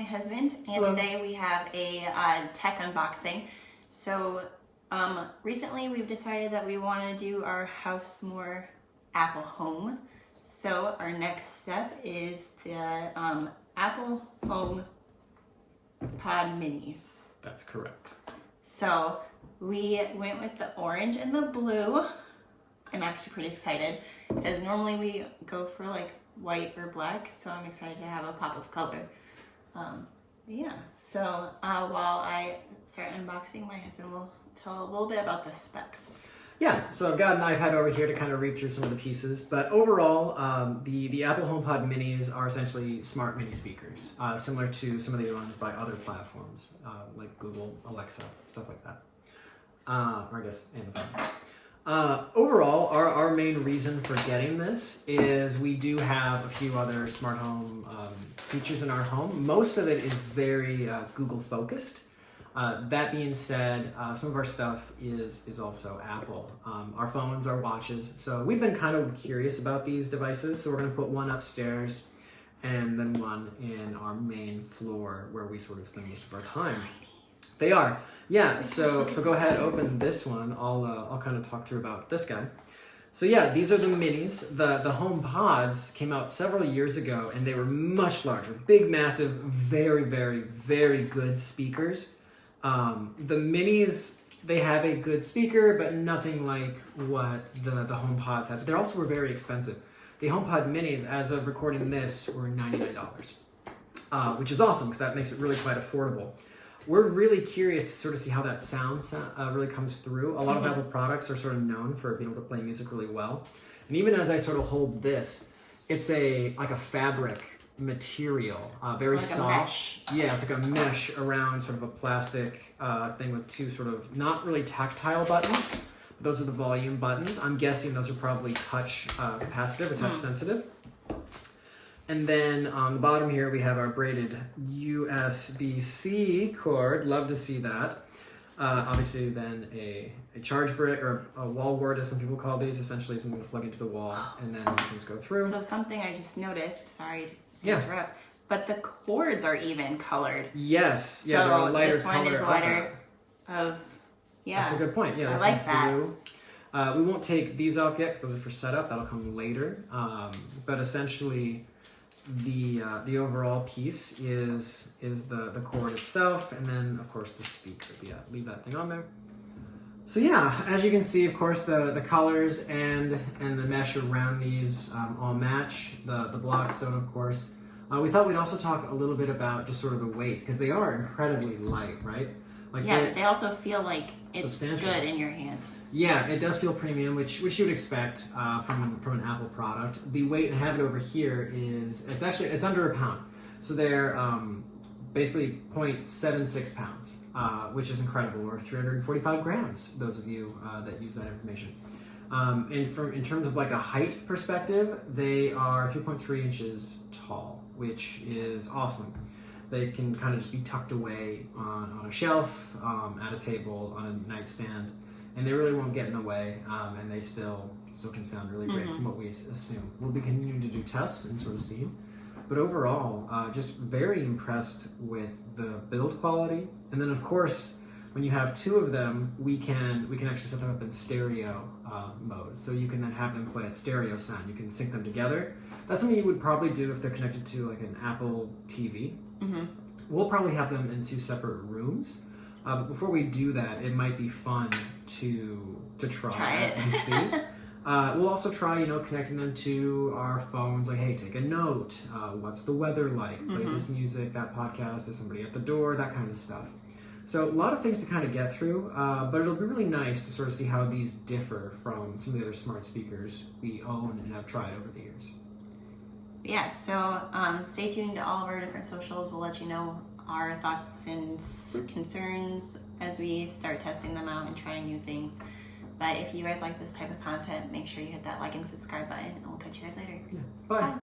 husband, and Hello. Today we have a tech unboxing. So recently we've decided that we want to do our house more Apple Home. So our next step is the Apple HomePod Minis. That's correct. So we went with the orange and the blue. I'm actually pretty excited because normally we go for like white or black, so I'm excited to have a pop of color. Yeah, so while I start unboxing, my husband will tell a little bit about the specs. Yeah, so I've got an iPad over here to kind of read through some of the pieces, but overall, the Apple HomePod Minis are essentially smart mini speakers, similar to some of the ones by other platforms, like Google, Alexa, stuff like that, or I guess Amazon. Overall, our main reason for getting this is we do have a few other smart home features in our home. Most of it is very Google focused. That being said, some of our stuff is also Apple. Our phones, our watches. So we've been kind of curious about these devices. So we're going to put one upstairs and then one in our main floor where we sort of spend most of our time. They are. Yeah, so go ahead, open this one. I'll kind of talk through about this guy. So yeah, these are the minis. The HomePods came out several years ago and they were much larger. Big, massive, very, very, very good speakers. The minis, they have a good speaker, but nothing like what the HomePods have. They also were very expensive. The HomePod Minis, as of recording this, were $99, which is awesome because that makes it really quite affordable. We're really curious to sort of see how that sound really comes through. A lot of Apple products are sort of known for being able to play music really well. And even as I sort of hold this, it's like a fabric material, very like soft. Yeah, it's like a mesh around sort of a plastic thing with two sort of not really tactile buttons. Those are the volume buttons. I'm guessing those are probably touch capacitive or touch sensitive. And then on the bottom here we have our braided USB-C cord. Love to see that. Obviously then a charge brick or a wall wart, as some people call these, essentially something to plug into the wall, and then these things go through. So something I just noticed, sorry to interrupt, but the cords are even colored. Yes, yeah, they're a lighter this one color. is lighter yeah. That's a good point. Yeah, I this like one's that. blue. We won't take these off yet because those are for setup. That'll come later. But essentially, the overall piece is the cord itself, and then of course the speaker. Yeah, leave that thing on there. So yeah, as you can see, of course, the colors and the mesh around these all match. The blocks don't, of course. We thought we'd also talk a little bit about just sort of the weight, because they are incredibly light, right? Like yeah, they also feel like it's substantial. good in your hands. Yeah, it does feel premium, which you would expect from an Apple product. The weight, and I have it over here, it's under a pound. So they're basically 0.76 pounds, which is incredible, or 345 grams, those of you that use that information. And in terms of like a height perspective, they are 3.3 inches tall, which is awesome. They can kind of just be tucked away on a shelf, at a table, on a nightstand, and they really won't get in the way, and they still can sound really great from what we assume. We'll be continuing to do tests and sort of see. But overall, just very impressed with the build quality. And then of course, when you have two of them, we can actually set them up in stereo mode. So you can then have them play at stereo sound. You can sync them together. That's something you would probably do if they're connected to like an Apple TV. We'll probably have them in two separate rooms. But before we do that, it might be fun to try it and see. We'll also try, connecting them to our phones. Like, hey, take a note. What's the weather like? Play this music, that podcast. Is somebody at the door? That kind of stuff. So a lot of things to kind of get through, but it'll be really nice to sort of see how these differ from some of the other smart speakers we own and have tried over the years. Yeah, so stay tuned to all of our different socials. We'll let you know our thoughts and concerns as we start testing them out and trying new things. But if you guys like this type of content, make sure you hit that like and subscribe button, and we'll catch you guys later. Yeah. Bye.